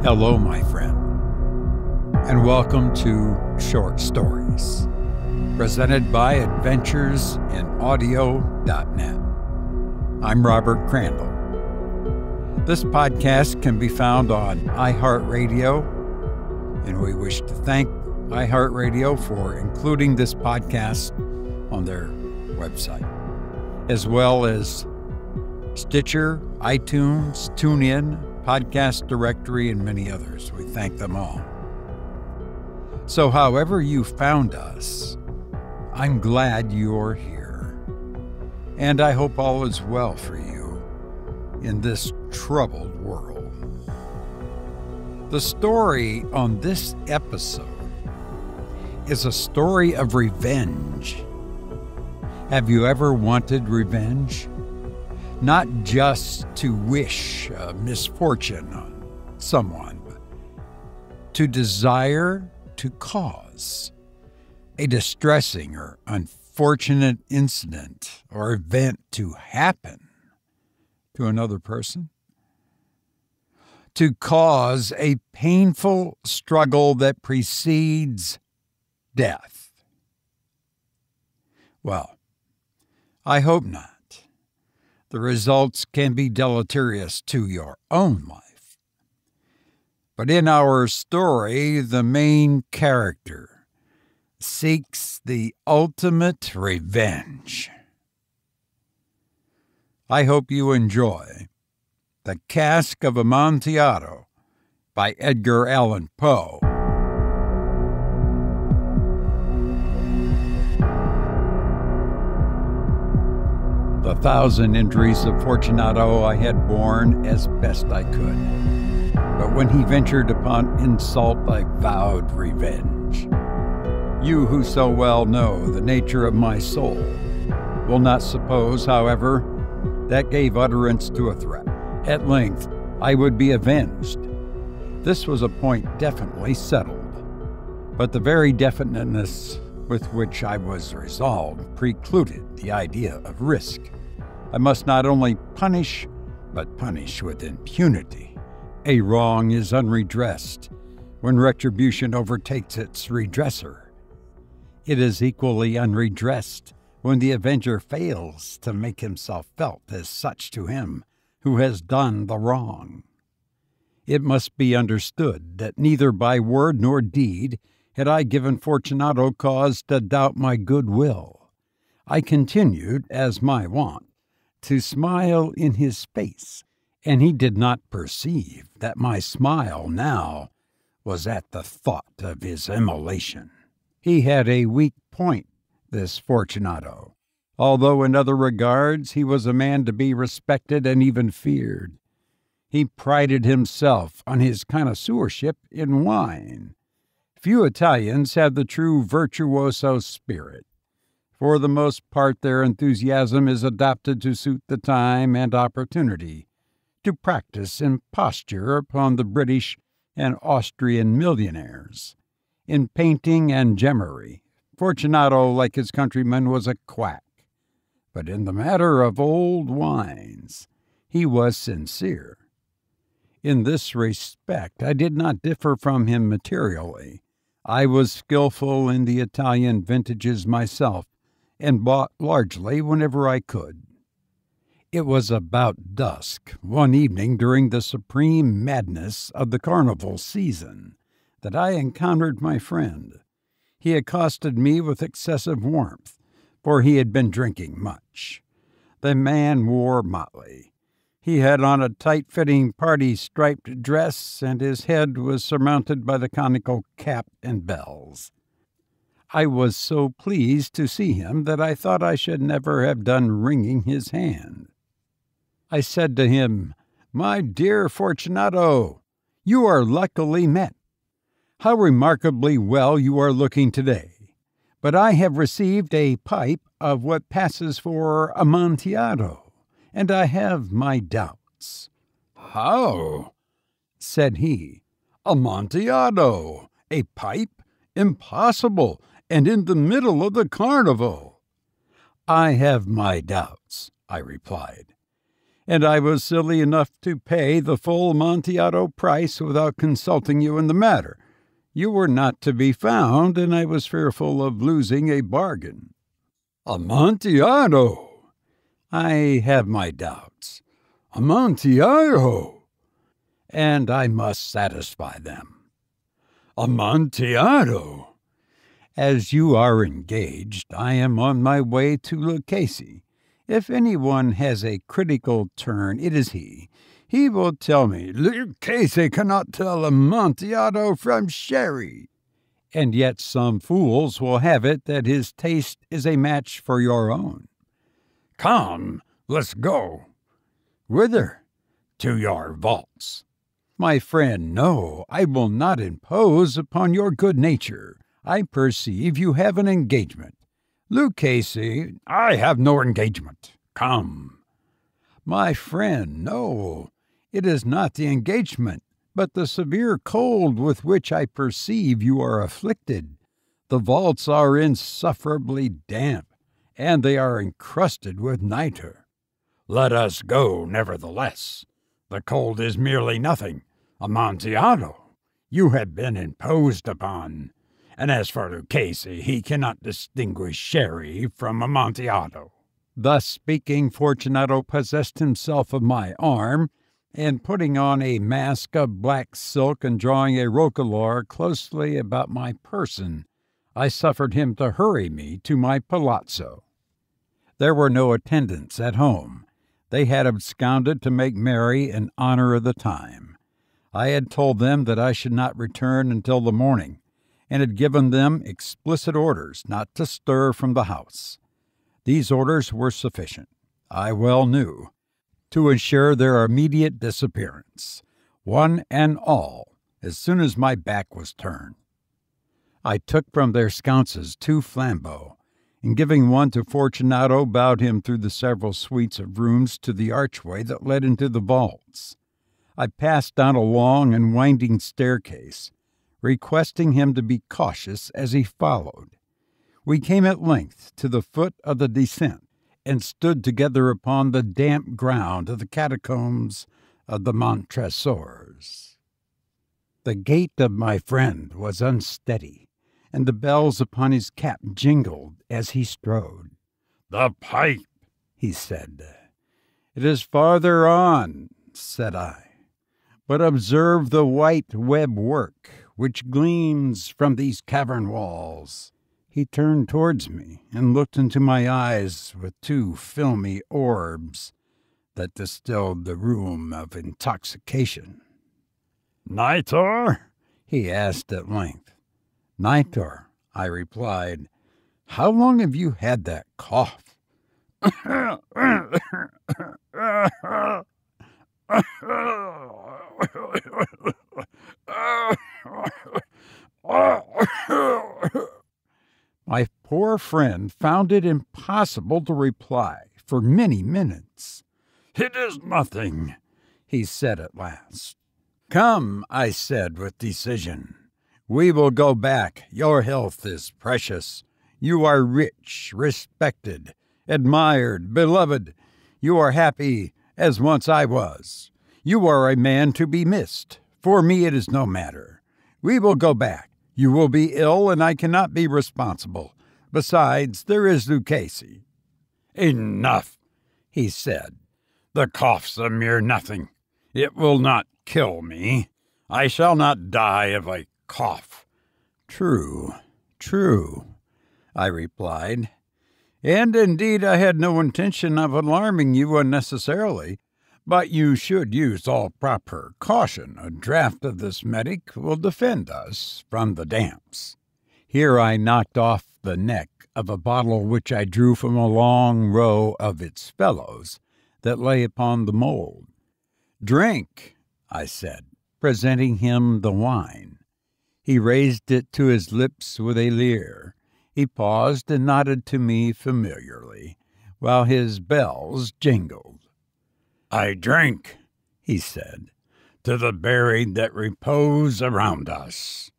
Hello, my friend, and welcome to Short Stories, presented by AdventuresInAudio.net. I'm Robert Crandall. This podcast can be found on iHeartRadio, and we wish to thank iHeartRadio for including this podcast on their website, as well as Stitcher, iTunes, TuneIn, Podcast Directory, and many others. We thank them all. So however you found us, I'm glad you're here. And I hope all is well for you in this troubled world. The story on this episode is a story of revenge. Have you ever wanted revenge? Not just to wish misfortune on someone, but to desire to cause a distressing or unfortunate incident or event to happen to another person, to cause a painful struggle that precedes death. Well, I hope not. The results can be deleterious to your own life. But in our story, the main character seeks the ultimate revenge. I hope you enjoy The Cask of Amontillado by Edgar Allan Poe. The 1,000 injuries of Fortunato I had borne as best I could. But when he ventured upon insult, I vowed revenge. You who so well know the nature of my soul will not suppose, however, that gave utterance to a threat. At length, I would be avenged. This was a point definitely settled, but the very definiteness with which I was resolved precluded the idea of risk. I must not only punish, but punish with impunity. A wrong is unredressed when retribution overtakes its redresser. It is equally unredressed when the avenger fails to make himself felt as such to him who has done the wrong. It must be understood that neither by word nor deed had I given Fortunato cause to doubt my goodwill. I continued, as my wont, to smile in his face, and he did not perceive that my smile now was at the thought of his immolation. He had a weak point, this Fortunato, although in other regards he was a man to be respected and even feared. He prided himself on his connoisseurship in wine. Few Italians have the true virtuoso spirit. For the most part, their enthusiasm is adapted to suit the time and opportunity, to practice imposture upon the British and Austrian millionaires. In painting and gemmery, Fortunato, like his countrymen, was a quack. But in the matter of old wines, he was sincere. In this respect, I did not differ from him materially. I was skillful in the Italian vintages myself, and bought largely whenever I could. It was about dusk, one evening during the supreme madness of the carnival season, that I encountered my friend. He accosted me with excessive warmth, for he had been drinking much. The man wore motley. He had on a tight-fitting party-striped dress, and his head was surmounted by the conical cap and bells. I was so pleased to see him that I thought I should never have done wringing his hand. I said to him, "My dear Fortunato, you are luckily met. How remarkably well you are looking today. But I have received a pipe of what passes for Amontillado, and I have my doubts." "How?" said he. "Amontillado? A pipe? Impossible, and in the middle of the carnival." "I have my doubts," I replied, and I was silly enough to pay the full Amontillado price without consulting you in the matter. You were not to be found, and I was fearful of losing a bargain." "Amontillado!" "I have my doubts." "Amontillado!" "And I must satisfy them." "Amontillado!" "As you are engaged, I am on my way to Lucchese. If anyone has a critical turn, it is he. He will tell me, 'Lucchese cannot tell Amontillado from sherry.' And yet some fools will have it that his taste is a match for your own." "Come, let's go." "Whither?" "To your vaults." "My friend, no, I will not impose upon your good nature. I perceive you have an engagement. Lucchese—" "I have no engagement. Come." "My friend, no, it is not the engagement, but the severe cold with which I perceive you are afflicted. The vaults are insufferably damp, and they are encrusted with nitre." "Let us go, nevertheless. The cold is merely nothing. Amontillado, you have been imposed upon. And as for Lucchese, he cannot distinguish sherry from Amontillado." Thus speaking, Fortunato possessed himself of my arm, and putting on a mask of black silk and drawing a roquelaure closely about my person, I suffered him to hurry me to my palazzo. There were no attendants at home. They had absconded to make merry in honor of the time. I had told them that I should not return until the morning, and had given them explicit orders not to stir from the house. These orders were sufficient, I well knew, to ensure their immediate disappearance, one and all, as soon as my back was turned. I took from their sconces 2 flambeaux, and giving one to Fortunato, bowed him through the several suites of rooms to the archway that led into the vaults. I passed down a long and winding staircase, requesting him to be cautious as he followed. We came at length to the foot of the descent, and stood together upon the damp ground of the catacombs of the Montresors. The gait of my friend was unsteady, and the bells upon his cap jingled as he strode. "The pipe," he said. "It is farther on," said I. "But observe the white web work which gleams from these cavern walls." He turned towards me and looked into my eyes with 2 filmy orbs that distilled the rheum of intoxication. "Nitor?" he asked at length. "Nitor," I replied. "How long have you had that cough?" My poor friend found it impossible to reply for many minutes. "It is nothing," he said at last. "Come," I said with decision. "We will go back. Your health is precious. You are rich, respected, admired, beloved. You are happy as once I was. You are a man to be missed. For me it is no matter. We will go back. You will be ill, and I cannot be responsible. Besides, there is Lucchese." "Enough," he said. "The cough's a mere nothing. It will not kill me. I shall not die of a cough." "True, true," I replied. "And indeed I had no intention of alarming you unnecessarily. But you should use all proper caution. A draught of this medic will defend us from the damps." Here I knocked off the neck of a bottle which I drew from a long row of its fellows that lay upon the mould. "Drink," I said, presenting him the wine. He raised it to his lips with a leer. He paused and nodded to me familiarly, while his bells jingled. "I drink," he said, "to the buried that repose around us."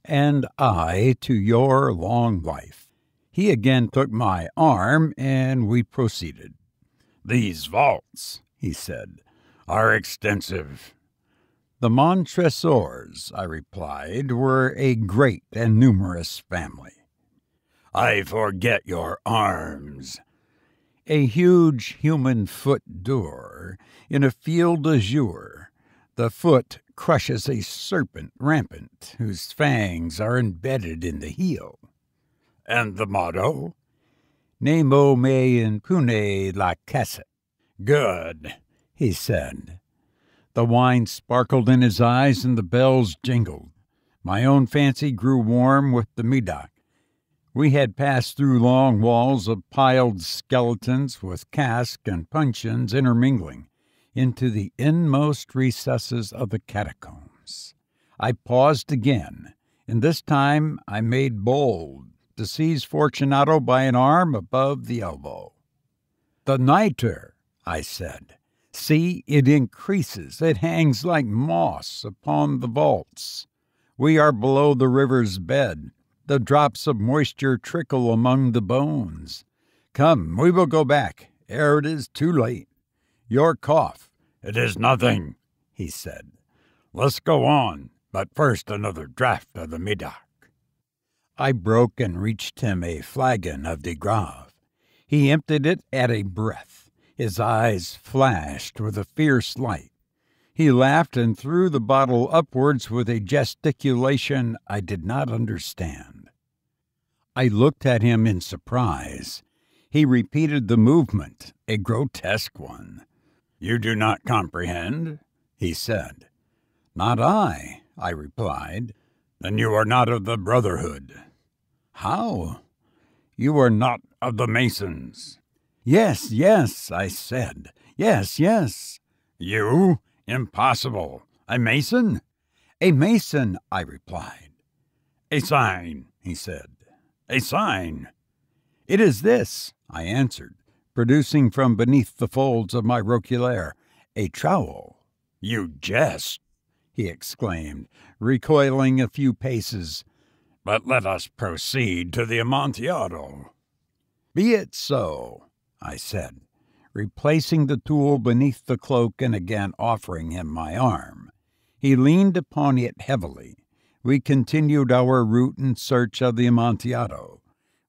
"And I to your long life." He again took my arm, and we proceeded. "These vaults," he said, "are extensive." The Montresors, I replied, were a great and numerous family. "I forget your arms." A huge human foot d'or in a field azure. The foot crushes a serpent rampant, whose fangs are embedded in the heel. "And the motto?" "Nemo me impune lacessit." "Good," he said. The wine sparkled in his eyes and the bells jingled. My own fancy grew warm with the Medoc. We had passed through long walls of piled skeletons with cask and puncheons intermingling into the inmost recesses of the catacombs. I paused again, and this time I made bold to seize Fortunato by an arm above the elbow. "The nitre," I said. "See, it increases. It hangs like moss upon the vaults. We are below the river's bed. The drops of moisture trickle among the bones. Come, we will go back, ere it is too late. Your cough—" "It is nothing," he said. "Let's go on, but first another draught of the Medoc." I broke and reached him a flagon of de Grave. He emptied it at a breath. His eyes flashed with a fierce light. He laughed and threw the bottle upwards with a gesticulation I did not understand. I looked at him in surprise. He repeated the movement, a grotesque one. "You do not comprehend?" he said. "Not I," I replied. "Then you are not of the Brotherhood." "How?" "You are not of the Masons." "Yes, yes," I said. "Yes, yes." "You? Impossible. A Mason?" "A Mason," I replied. "A sign," he said. "A sign." "It is this," I answered, producing from beneath the folds of my roquelaire a trowel. "You jest," he exclaimed, recoiling a few paces. "But let us proceed to the Amontillado." "Be it so," I said, replacing the tool beneath the cloak and again offering him my arm. He leaned upon it heavily. We continued our route in search of the Amontillado.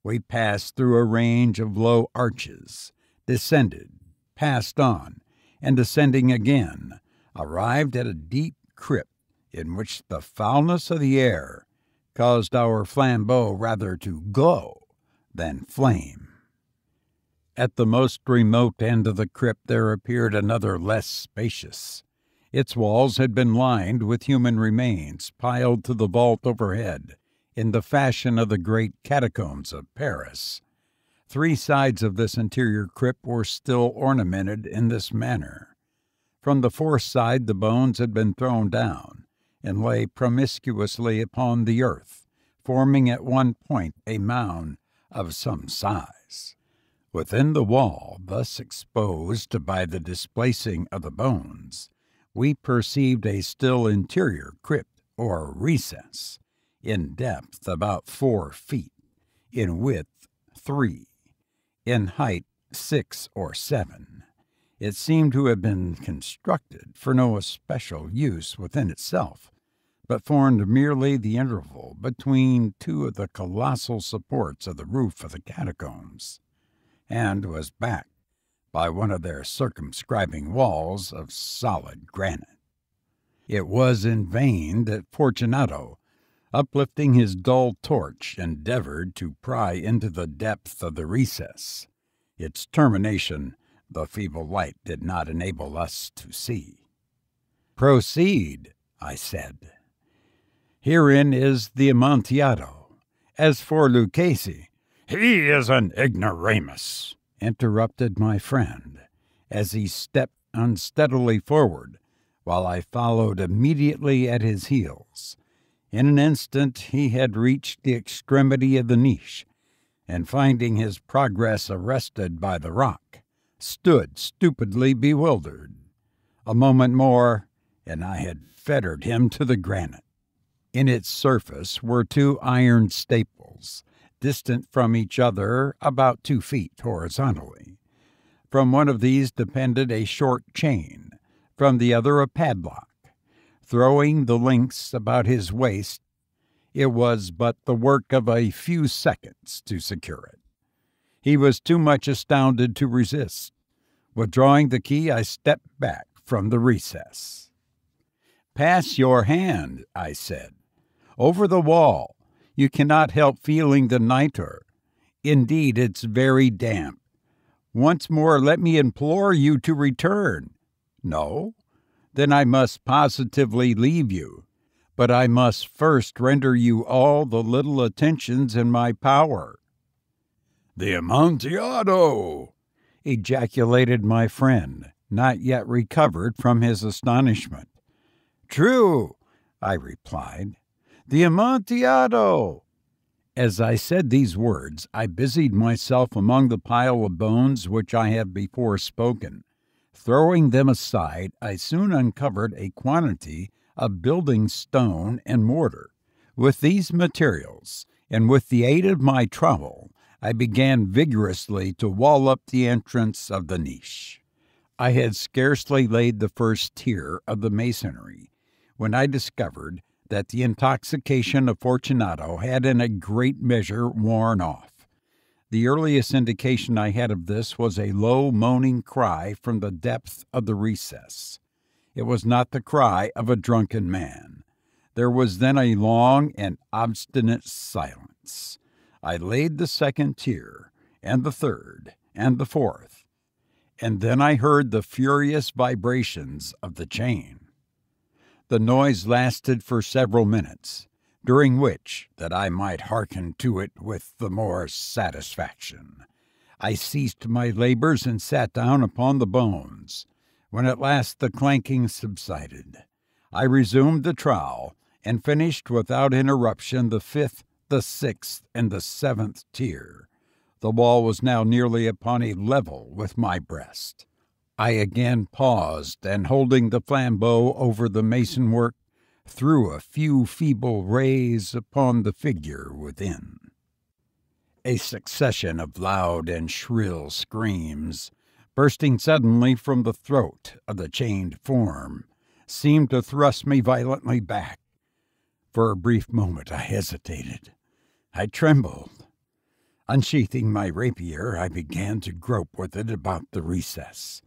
We passed through a range of low arches, descended, passed on, and descending again, arrived at a deep crypt in which the foulness of the air caused our flambeau rather to glow than flame. At the most remote end of the crypt there appeared another less spacious. Its walls had been lined with human remains piled to the vault overhead in the fashion of the great catacombs of Paris. 3 sides of this interior crypt were still ornamented in this manner. From the 4th side the bones had been thrown down and lay promiscuously upon the earth, forming at one point a mound of some size. Within the wall, thus exposed by the displacing of the bones, we perceived a still interior crypt or recess, in depth about 4 feet, in width 3, in height 6 or 7. It seemed to have been constructed for no especial use within itself, but formed merely the interval between 2 of the colossal supports of the roof of the catacombs, and was backed by one of their circumscribing walls of solid granite. It was in vain that Fortunato, uplifting his dull torch, endeavored to pry into the depth of the recess. Its termination the feeble light did not enable us to see. "Proceed," I said. "Herein is the Amontillado. As for Lucchese—" "He is an ignoramus," interrupted my friend, as he stepped unsteadily forward, while I followed immediately at his heels. In an instant he had reached the extremity of the niche, and finding his progress arrested by the rock, stood stupidly bewildered. A moment more, and I had fettered him to the granite. In its surface were 2 iron staples, distant from each other about 2 feet horizontally. From one of these depended a short chain, from the other a padlock. Throwing the links about his waist, it was but the work of a few seconds to secure it. He was too much astounded to resist. Withdrawing the key, I stepped back from the recess. "Pass your hand," I said. "Over the wall. You cannot help feeling the nitre. Indeed, it's very damp. Once more, let me implore you to return." "No? Then I must positively leave you. But I must first render you all the little attentions in my power." "The Amontillado!" ejaculated my friend, not yet recovered from his astonishment. "True," I replied. "The Amontillado!" As I said these words, I busied myself among the pile of bones which I have before spoken. Throwing them aside, I soon uncovered a quantity of building stone and mortar. With these materials, and with the aid of my trowel, I began vigorously to wall up the entrance of the niche. I had scarcely laid the first tier of the masonry when I discovered that the intoxication of Fortunato had in a great measure worn off. The earliest indication I had of this was a low moaning cry from the depth of the recess. It was not the cry of a drunken man. There was then a long and obstinate silence. I laid the second tier, and the third, and the fourth, and then I heard the furious vibrations of the chain. The noise lasted for several minutes, during which, that I might hearken to it with the more satisfaction, I ceased my labors and sat down upon the bones. When at last the clanking subsided, I resumed the trowel and finished without interruption the fifth, the sixth, and the seventh tier. The wall was now nearly upon a level with my breast. I again paused, and holding the flambeau over the mason work, threw a few feeble rays upon the figure within. A succession of loud and shrill screams, bursting suddenly from the throat of the chained form, seemed to thrust me violently back. For a brief moment I hesitated. I trembled. Unsheathing my rapier, I began to grope with it about the recess.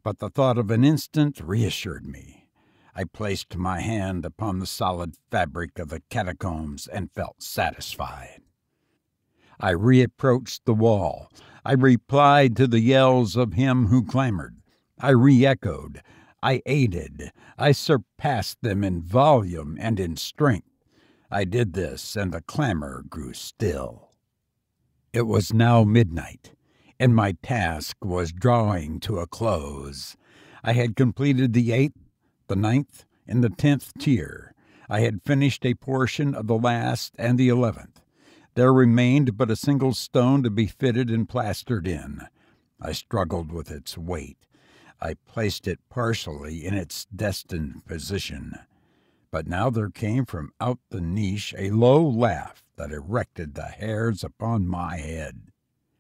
But the thought of an instant reassured me. I placed my hand upon the solid fabric of the catacombs and felt satisfied. I reapproached the wall. I replied to the yells of him who clamored. I re-echoed. I aided. I surpassed them in volume and in strength. I did this, and the clamor grew still. It was now midnight, and my task was drawing to a close. I had completed the 8th, the 9th, and the 10th tier. I had finished a portion of the last and the 11th. There remained but a single stone to be fitted and plastered in. I struggled with its weight. I placed it partially in its destined position. But now there came from out the niche a low laugh that erected the hairs upon my head.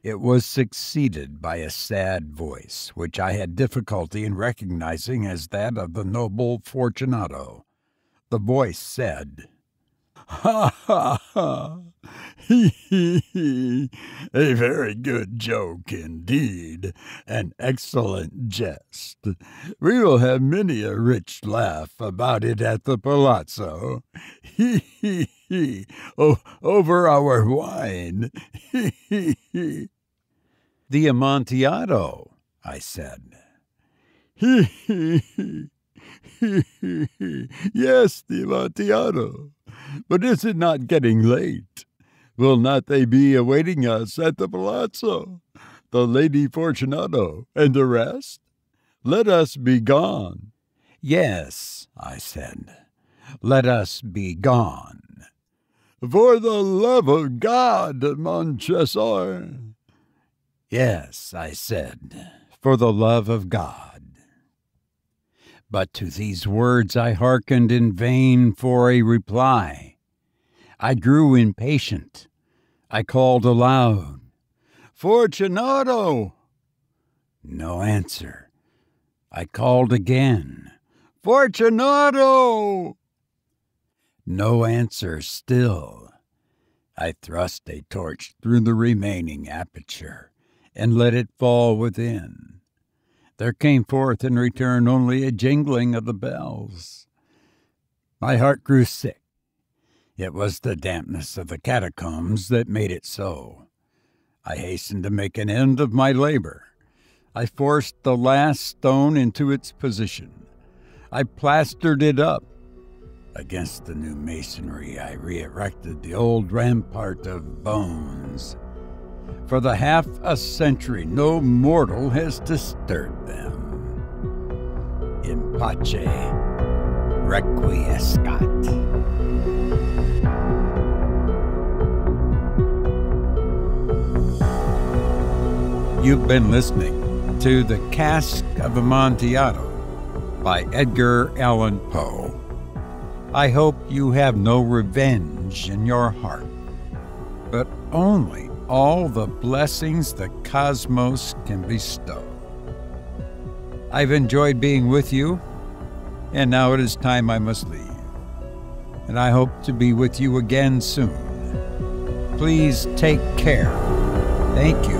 It was succeeded by a sad voice, which I had difficulty in recognizing as that of the noble Fortunato. The voice said, "Ha, ha, ha! He, he! A very good joke indeed, an excellent jest. We will have many a rich laugh about it at the palazzo. He, he! Over our wine. He, he!" "The Amontillado," I said. "He, he! Yes, the Amontillado. But is it not getting late? Will not they be awaiting us at the palazzo, the Lady Fortunato, and the rest? Let us be gone." "Yes," I said, "let us be gone." "For the love of God, Montresor." "Yes," I said, "for the love of God." But to these words I hearkened in vain for a reply. I grew impatient. I called aloud, "Fortunato!" No answer. I called again. Fortunato! No answer still. I thrust a torch through the remaining aperture and let it fall within. There came forth in return only a jingling of the bells. My heart grew sick. It was the dampness of the catacombs that made it so. I hastened to make an end of my labor. I forced the last stone into its position. I plastered it up. Against the new masonry, I re-erected the old rampart of bones. For the half a century, no mortal has disturbed them. In pace requiescat. You've been listening to The Cask of Amontillado by Edgar Allan Poe. I hope you have no revenge in your heart, but only all the blessings the cosmos can bestow. I've enjoyed being with you, and now it is time I must leave. And I hope to be with you again soon. Please take care. Thank you.